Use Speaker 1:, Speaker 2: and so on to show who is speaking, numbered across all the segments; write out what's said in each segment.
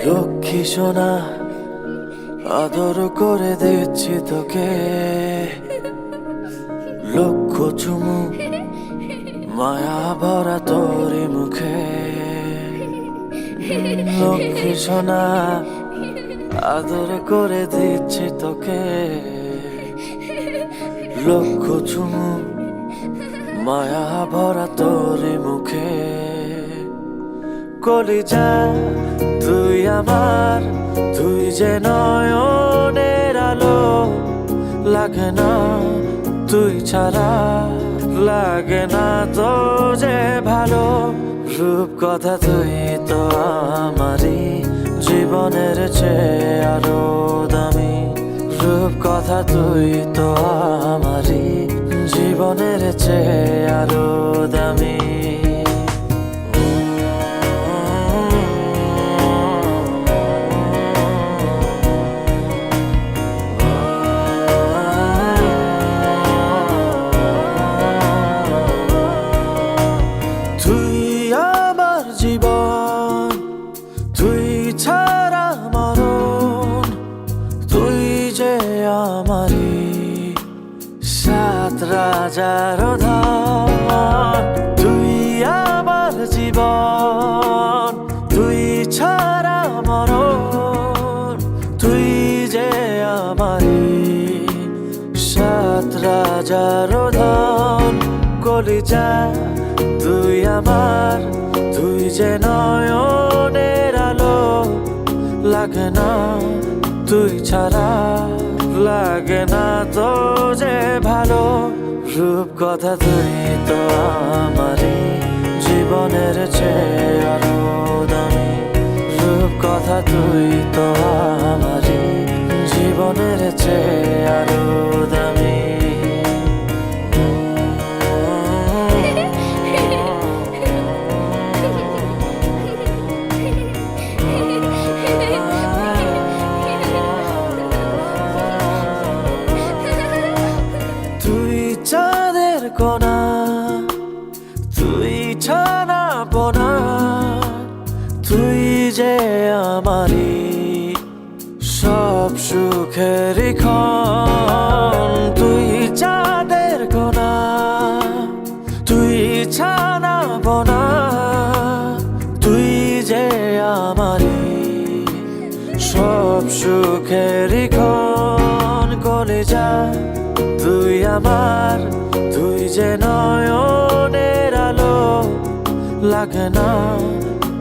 Speaker 1: লক্ষ্মী সোনা আদর করে দিচ্ছি তোকে, লক্ষ চুমু মায়া ভরা তোরি মুখে। লক্ষ্মী সোনা আদর করে দিচ্ছি তোকে, লক্ষ চুমু মায়া ভরা তোরি মুখে। কলিজা তুই আমার, তুই যে নয়নের আলো, লাগে না তুই ছাড়া, লাগে না তো যে ভালো। রূপ কথা তুই তো আমারই, জীবনের চেয়ে আরো দামি। রূপ কথা তুই তো আমারই, জীবনের চেয়ে আরো দামি। জীবন তুই ছাড়া মরণ, তুই যে আমারি সাত রাজার ধন। তুই আমার জীবন, তুই ছাড়া মরণ, তুই যে আমারি সাত রাজার ধন। কলিজা তুই আমার, তুই যে নয়নের আলো, লাগে না তুই ছাড়া, লাগে না তো যে ভালো। রূপ কথা তুই তো আমারই, জীবনের চেয়ে আরো দামি। রূপ কথা তুই তো আমারই, জীবনের চেয়ে আরো দামি। তুই চাঁদের কোনা, তুই ছানা পোনা, তুই যে আমারি সব সুখের ক্ষণ। তুই চাঁদের কোনা, তুই ছানা পোনা, তুই যে আমারি সব সুখের ক্ষণ। কলিজা তুই আমার, তুই যে নয়নের আলো, লাগে না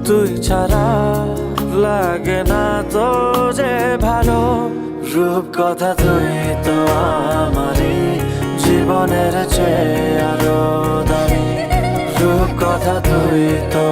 Speaker 1: তুই ছাড়া, লাগে না তো যে ভালো। রূপ কথা তুই তো আমারই, জীবনের চেয়ে আরো দামি। রূপ কথা তুই তো